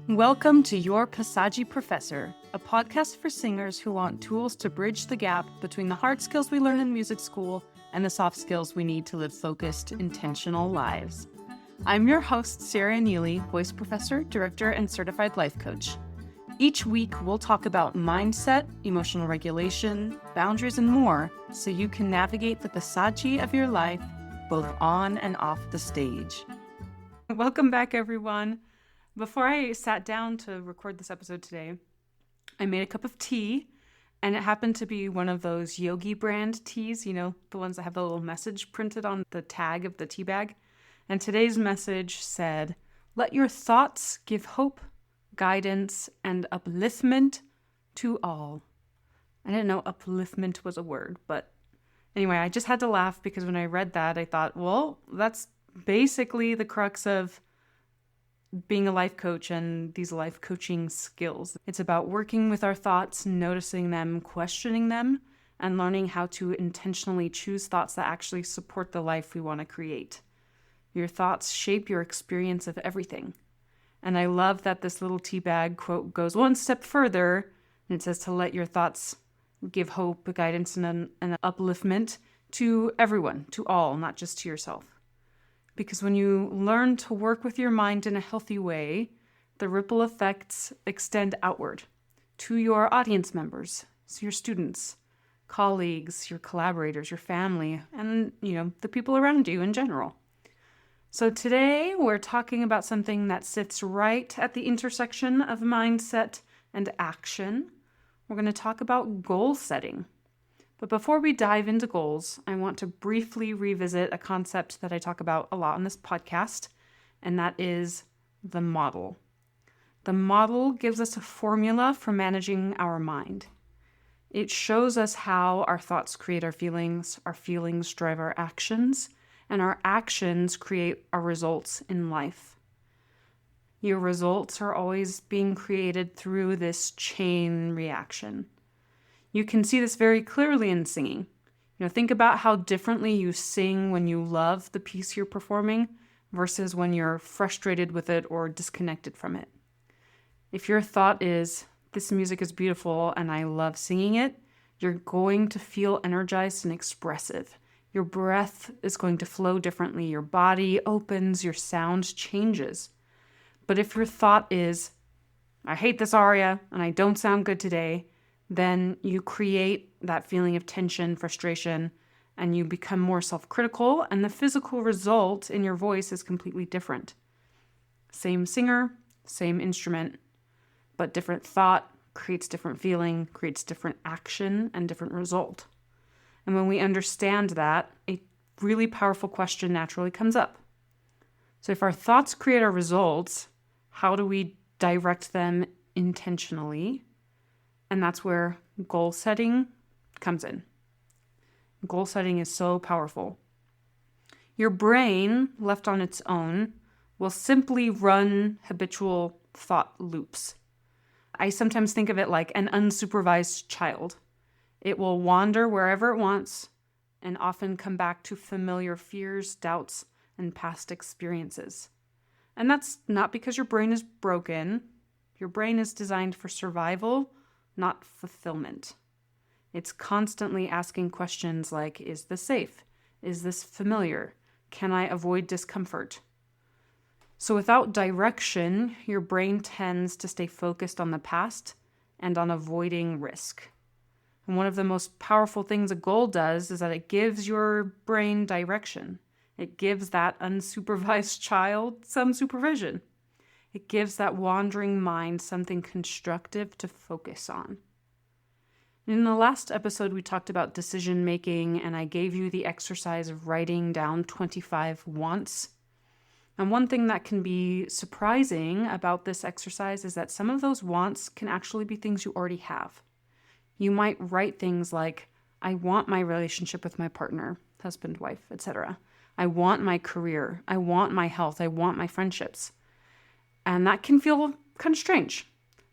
Welcome to Your Passaggi Professor, a podcast for singers who want tools to bridge the gap between the hard skills we learn in music school and the soft skills we need to live focused, intentional lives. I'm your host, Sarah Neely, voice professor, director, and certified life coach. Each week, we'll talk about mindset, emotional regulation, boundaries, and more so you can navigate the passaggi of your life both on and off the stage. Welcome back, everyone. Before I sat down to record this episode today, I made a cup of tea, and it happened to be one of those Yogi brand teas, you know, the ones that have the little message printed on the tag of the tea bag. And today's message said, "Let your thoughts give hope, guidance, and upliftment to all." I didn't know upliftment was a word, but anyway, I just had to laugh because when I read that, I thought, well, that's basically the crux of being a life coach and these life coaching skills. It's about working with our thoughts, noticing them, questioning them, and learning how to intentionally choose thoughts that actually support the life we want to create. Your thoughts shape your experience of everything. And I love that this little tea bag quote goes one step further, and it says to let your thoughts give hope, guidance, and an upliftment to everyone, to all, not just to yourself. Because when you learn to work with your mind in a healthy way, the ripple effects extend outward to your audience members, so your students, colleagues, your collaborators, your family, and, the people around you in general. So today we're talking about something that sits right at the intersection of mindset and action. We're going to talk about goal setting. But before we dive into goals, I want to briefly revisit a concept that I talk about a lot on this podcast, and that is the model. The model gives us a formula for managing our mind. It shows us how our thoughts create our feelings drive our actions, and our actions create our results in life. Your results are always being created through this chain reaction. You can see this very clearly in singing. Think about how differently you sing when you love the piece you're performing versus when you're frustrated with it or disconnected from it. If your thought is, "This music is beautiful and I love singing it," you're going to feel energized and expressive. Your breath is going to flow differently. Your body opens, your sound changes. But if your thought is, "I hate this aria and I don't sound good today," then you create that feeling of tension, frustration, and you become more self-critical, and the physical result in your voice is completely different. Same singer, same instrument, but different thought creates different feeling, creates different action, and different result. And when we understand that, a really powerful question naturally comes up. So if our thoughts create our results, how do we direct them intentionally? And that's where goal setting comes in. Goal setting is so powerful. Your brain, left on its own, will simply run habitual thought loops. I sometimes think of it like an unsupervised child. It will wander wherever it wants and often come back to familiar fears, doubts, and past experiences. And that's not because your brain is broken. Your brain is designed for survival, not fulfillment. It's constantly asking questions like, is this safe? Is this familiar? Can I avoid discomfort? So without direction, your brain tends to stay focused on the past and on avoiding risk. And one of the most powerful things a goal does is that it gives your brain direction. It gives that unsupervised child some supervision. It gives that wandering mind something constructive to focus on. In the last episode, we talked about decision making, and I gave you the exercise of writing down 25 wants. And one thing that can be surprising about this exercise is that some of those wants can actually be things you already have. You might write things like, "I want my relationship with my partner, husband, wife, etc. I want my career. I want my health. I want my friendships." And that can feel kind of strange.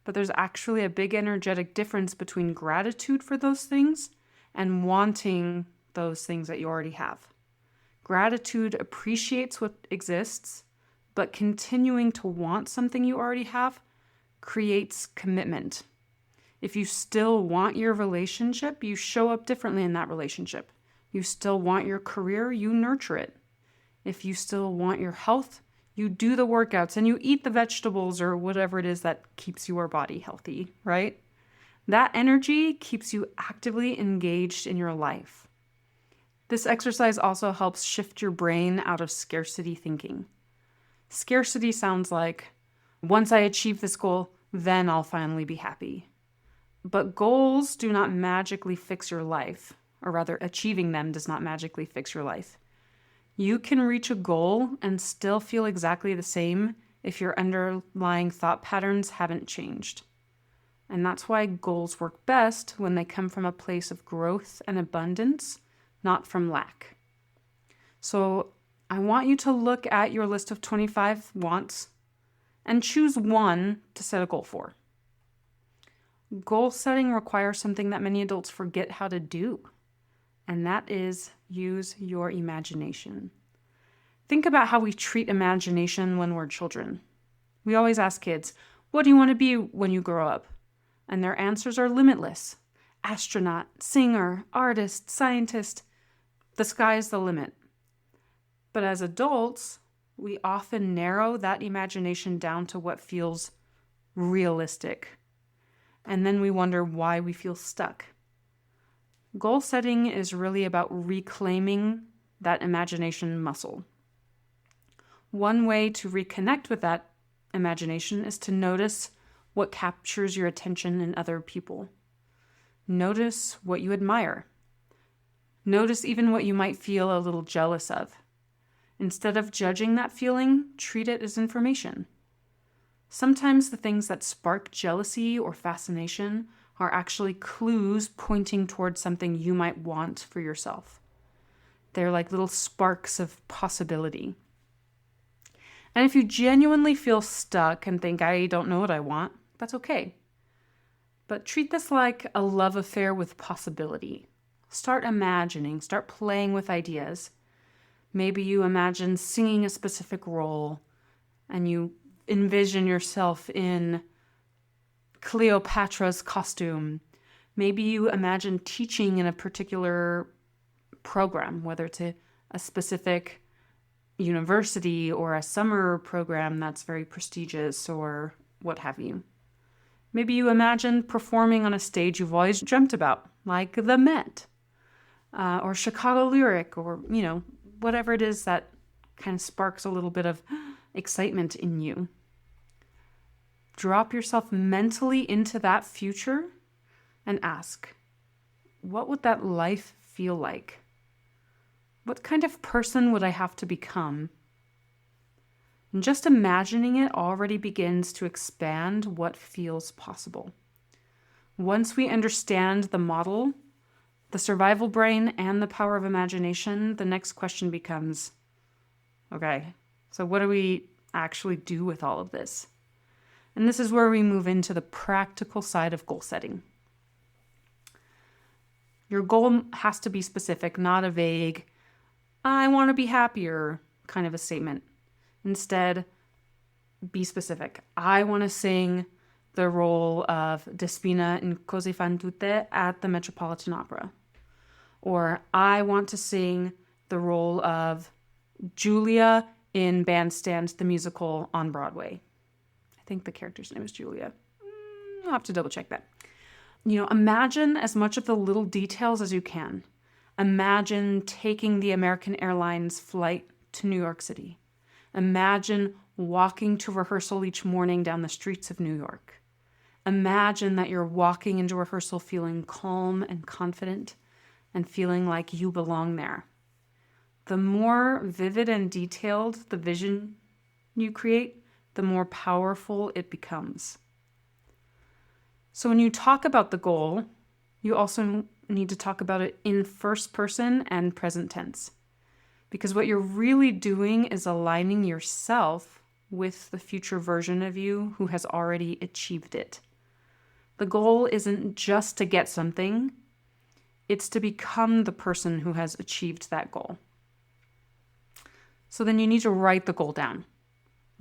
But there's actually a big energetic difference between gratitude for those things and wanting those things that you already have. Gratitude appreciates what exists, but continuing to want something you already have creates commitment. If you still want your relationship, you show up differently in that relationship. You still want your career, you nurture it. If you still want your health, you do the workouts and you eat the vegetables or whatever it is that keeps your body healthy, right? That energy keeps you actively engaged in your life. This exercise also helps shift your brain out of scarcity thinking. Scarcity sounds like, once I achieve this goal, then I'll finally be happy. But goals do not magically fix your life, or rather, achieving them does not magically fix your life. You can reach a goal and still feel exactly the same if your underlying thought patterns haven't changed. And that's why goals work best when they come from a place of growth and abundance, not from lack. So I want you to look at your list of 25 wants and choose one to set a goal for. Goal setting requires something that many adults forget how to do, and that is use your imagination. Think about how we treat imagination when we're children. We always ask kids, what do you want to be when you grow up? And their answers are limitless. Astronaut, singer, artist, scientist. The sky's the limit. But as adults, we often narrow that imagination down to what feels realistic. And then we wonder why we feel stuck. Goal setting is really about reclaiming that imagination muscle. One way to reconnect with that imagination is to notice what captures your attention in other people. Notice what you admire. Notice even what you might feel a little jealous of. Instead of judging that feeling, treat it as information. Sometimes the things that spark jealousy or fascination are actually clues pointing towards something you might want for yourself. They're like little sparks of possibility. And if you genuinely feel stuck and think, I don't know what I want, that's okay. But treat this like a love affair with possibility. Start imagining, start playing with ideas. Maybe you imagine singing a specific role and you envision yourself in Cleopatra's costume. Maybe you imagine teaching in a particular program, whether it's a specific university or a summer program that's very prestigious or what have you. Maybe you imagine performing on a stage you've always dreamt about, like the Met or Chicago Lyric or, whatever it is that kind of sparks a little bit of excitement in you. Drop yourself mentally into that future and ask, what would that life feel like? What kind of person would I have to become? And just imagining it already begins to expand what feels possible. Once we understand the model, the survival brain, and the power of imagination, the next question becomes, okay, so what do we actually do with all of this? And this is where we move into the practical side of goal setting. Your goal has to be specific, not a vague, I want to be happier kind of a statement. Instead, be specific. I want to sing the role of Despina in Così fan tutte at the Metropolitan Opera. Or I want to sing the role of Julia in Bandstand, the musical on Broadway. I think the character's name is Julia. I'll have to double check that. Imagine as much of the little details as you can. Imagine taking the American Airlines flight to New York City. Imagine walking to rehearsal each morning down the streets of New York. Imagine that you're walking into rehearsal feeling calm and confident and feeling like you belong there. The more vivid and detailed the vision you create, the more powerful it becomes. So when you talk about the goal, you also need to talk about it in first person and present tense. Because what you're really doing is aligning yourself with the future version of you who has already achieved it. The goal isn't just to get something, it's to become the person who has achieved that goal. So then you need to write the goal down.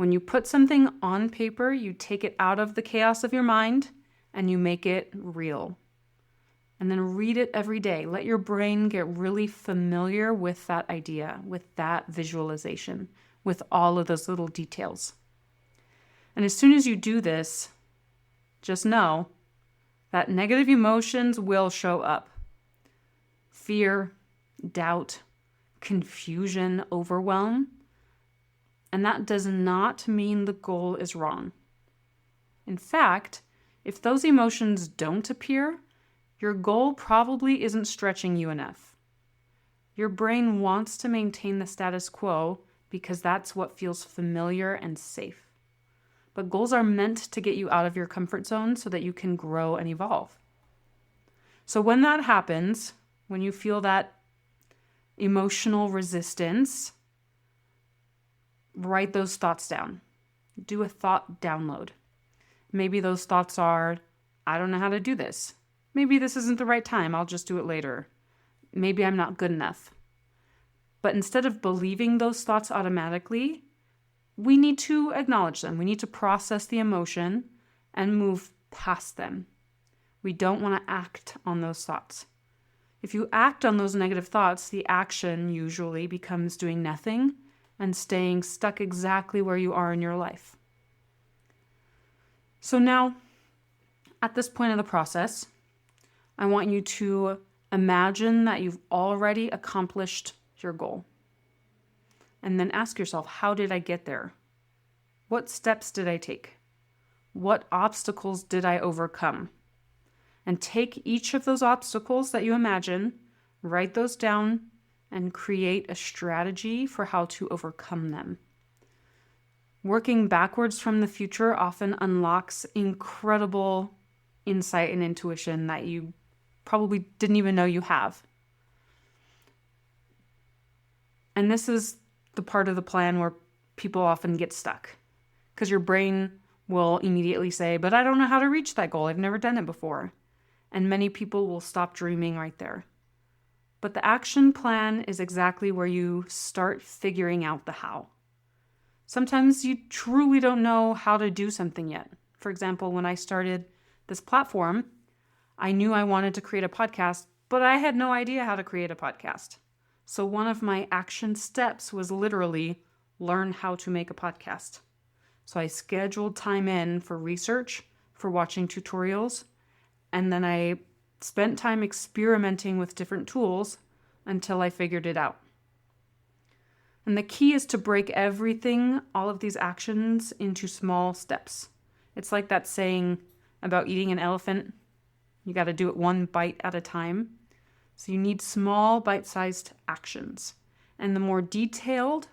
When you put something on paper, you take it out of the chaos of your mind and you make it real. And then read it every day. Let your brain get really familiar with that idea, with that visualization, with all of those little details. And as soon as you do this, just know that negative emotions will show up. Fear, doubt, confusion, overwhelm. And that does not mean the goal is wrong. In fact, if those emotions don't appear, your goal probably isn't stretching you enough. Your brain wants to maintain the status quo because that's what feels familiar and safe. But goals are meant to get you out of your comfort zone so that you can grow and evolve. So when that happens, when you feel that emotional resistance, write those thoughts down. Do a thought download. Maybe those thoughts are, I don't know how to do this. Maybe this isn't the right time. I'll just do it later. Maybe I'm not good enough. But instead of believing those thoughts automatically, we need to acknowledge them. We need to process the emotion and move past them. We don't want to act on those thoughts. If you act on those negative thoughts, the action usually becomes doing nothing and staying stuck exactly where you are in your life. So now, at this point of the process, I want you to imagine that you've already accomplished your goal. And then ask yourself, how did I get there? What steps did I take? What obstacles did I overcome? And take each of those obstacles that you imagine, write those down, and create a strategy for how to overcome them. Working backwards from the future often unlocks incredible insight and intuition that you probably didn't even know you have. And this is the part of the plan where people often get stuck, because your brain will immediately say, but I don't know how to reach that goal. I've never done it before. And many people will stop dreaming right there. But the action plan is exactly where you start figuring out the how. Sometimes you truly don't know how to do something yet. For example, when I started this platform, I knew I wanted to create a podcast, but I had no idea how to create a podcast. So one of my action steps was literally learn how to make a podcast. So I scheduled time in for research, for watching tutorials, and then I spent time experimenting with different tools until I figured it out. And the key is to break everything, all of these actions, into small steps. It's like that saying about eating an elephant. You got to do it one bite at a time. So you need small bite-sized actions. And the more detailed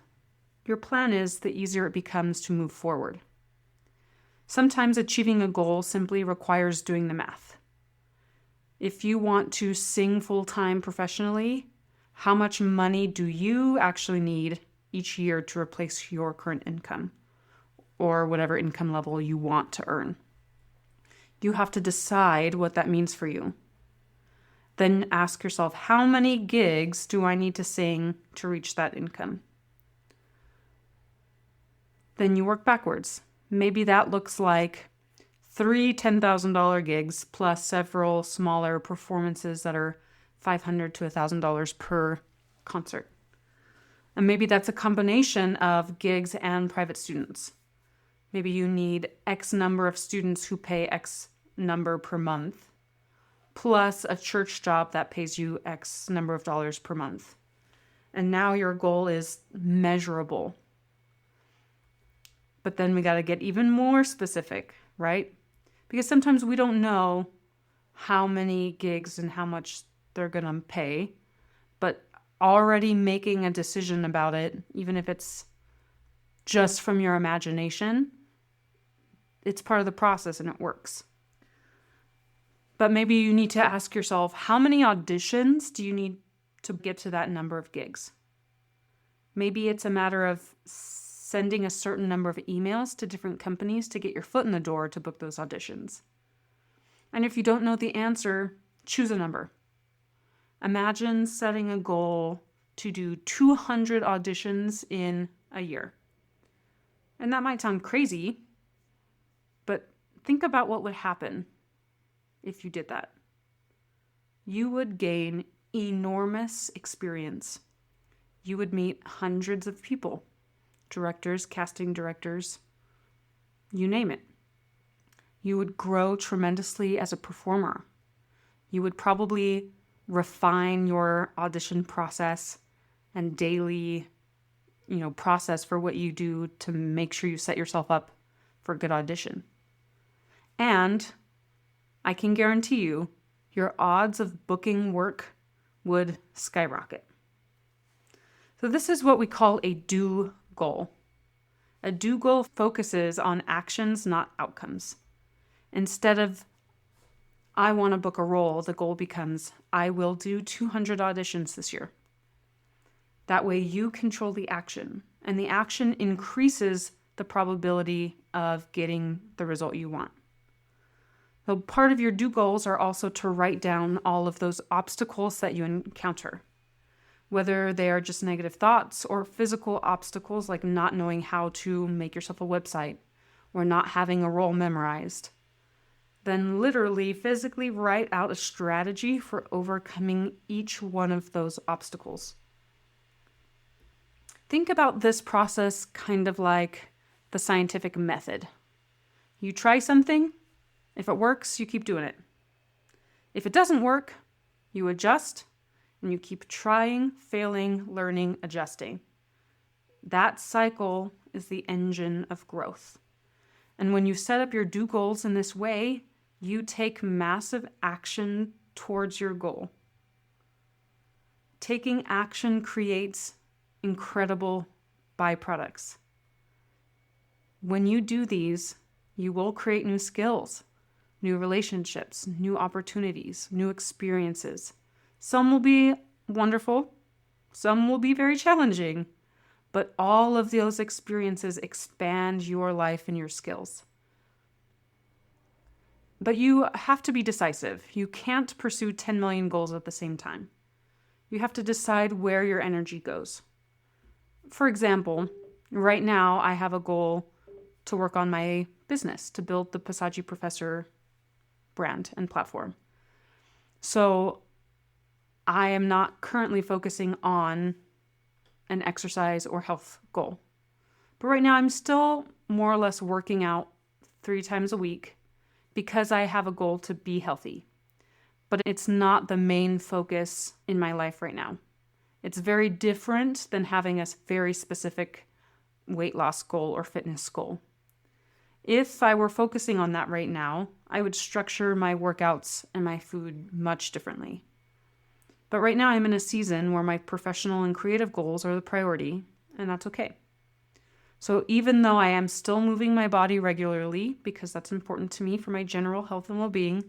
your plan is, the easier it becomes to move forward. Sometimes achieving a goal simply requires doing the math. If you want to sing full-time professionally, how much money do you actually need each year to replace your current income or whatever income level you want to earn? You have to decide what that means for you. Then ask yourself, how many gigs do I need to sing to reach that income? Then you work backwards. Maybe that looks like 3 $10,000 gigs plus several smaller performances that are $500 to $1,000 per concert. And maybe that's a combination of gigs and private students. Maybe you need X number of students who pay X number per month, plus a church job that pays you X number of dollars per month. And now your goal is measurable. But then we got to get even more specific, right? Because sometimes we don't know how many gigs and how much they're going to pay, but already making a decision about it, even if it's just from your imagination, it's part of the process and it works. But maybe you need to ask yourself, how many auditions do you need to get to that number of gigs? Maybe it's a matter of sending a certain number of emails to different companies to get your foot in the door to book those auditions. And if you don't know the answer, choose a number. Imagine setting a goal to do 200 auditions in a year. And that might sound crazy, but think about what would happen if you did that. You would gain enormous experience. You would meet hundreds of people, directors, casting directors, you name it. You would grow tremendously as a performer. You would probably refine your audition process and daily, process for what you do to make sure you set yourself up for a good audition. And I can guarantee you, your odds of booking work would skyrocket. So this is what we call a do goal. A do goal focuses on actions, not outcomes. Instead of, I want to book a role, the goal becomes, I will do 200 auditions this year. That way you control the action, and the action increases the probability of getting the result you want. So part of your do goals are also to write down all of those obstacles that you encounter, whether they are just negative thoughts or physical obstacles like not knowing how to make yourself a website or not having a role memorized. Then literally physically write out a strategy for overcoming each one of those obstacles. Think about this process kind of like the scientific method. You try something, if it works, you keep doing it. If it doesn't work, you adjust, and you keep trying, failing, learning, adjusting. That cycle is the engine of growth. And when you set up your do goals in this way, you take massive action towards your goal. Taking action creates incredible byproducts. When you do these, you will create new skills, new relationships, new opportunities, new experiences. Some will be wonderful, some will be very challenging, but all of those experiences expand your life and your skills. But you have to be decisive. You can't pursue 10 million goals at the same time. You have to decide where your energy goes. For example, right now I have a goal to work on my business, to build the Passaggi Professor brand and platform. So I am not currently focusing on an exercise or health goal. But right now I'm still more or less working out 3 times a week because I have a goal to be healthy. But it's not the main focus in my life right now. It's very different than having a very specific weight loss goal or fitness goal. If I were focusing on that right now, I would structure my workouts and my food much differently. But right now I'm in a season where my professional and creative goals are the priority, and that's okay. So even though I am still moving my body regularly, because that's important to me for my general health and well-being,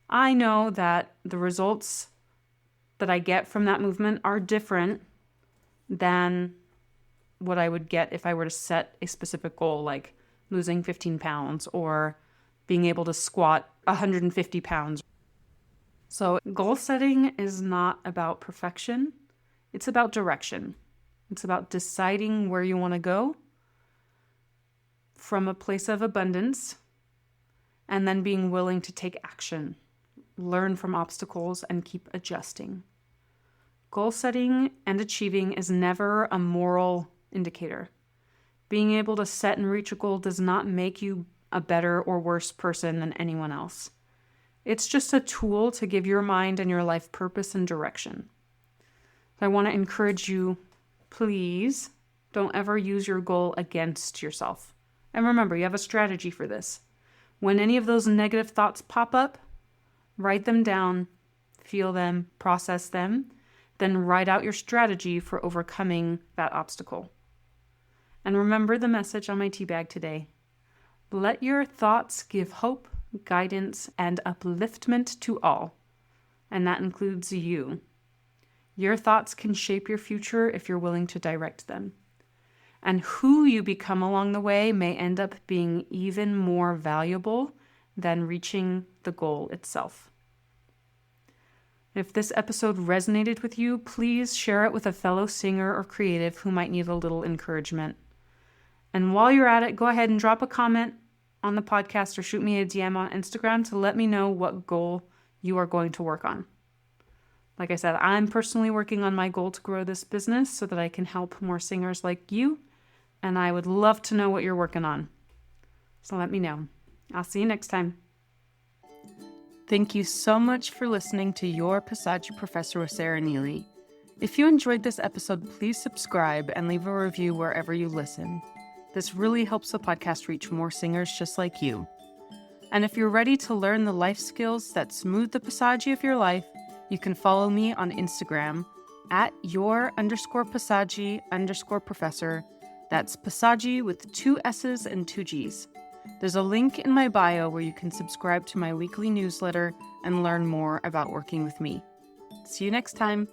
I know that the results that I get from that movement are different than what I would get if I were to set a specific goal, like losing 15 pounds or being able to squat 150 pounds. So goal setting is not about perfection. It's about direction. It's about deciding where you want to go from a place of abundance and then being willing to take action, learn from obstacles, and keep adjusting. Goal setting and achieving is never a moral indicator. Being able to set and reach a goal does not make you a better or worse person than anyone else. It's just a tool to give your mind and your life purpose and direction. I want to encourage you, please don't ever use your goal against yourself. And remember, you have a strategy for this. When any of those negative thoughts pop up, write them down, feel them, process them, then write out your strategy for overcoming that obstacle. And remember the message on my tea bag today. Let your thoughts give hope, guidance, and upliftment to all. And that includes you. Your thoughts can shape your future if you're willing to direct them. And who you become along the way may end up being even more valuable than reaching the goal itself. If this episode resonated with you, please share it with a fellow singer or creative who might need a little encouragement. And while you're at it, go ahead and drop a comment on the podcast or shoot me a DM on Instagram to let me know what goal you are going to work on. Like I said, I'm personally working on my goal to grow this business so that I can help more singers like you, and I would love to know what you're working on. So let me know. I'll see you next time. Thank you so much for listening to Your Passaggi Professor with Sarah Neely. If you enjoyed this episode, please subscribe and leave a review wherever you listen. This really helps the podcast reach more singers just like you. And if you're ready to learn the life skills that smooth the passaggi of your life, you can follow me on Instagram at your_passaggi_professor. That's Passaggi with 2 S's and 2 G's. There's a link in my bio where you can subscribe to my weekly newsletter and learn more about working with me. See you next time.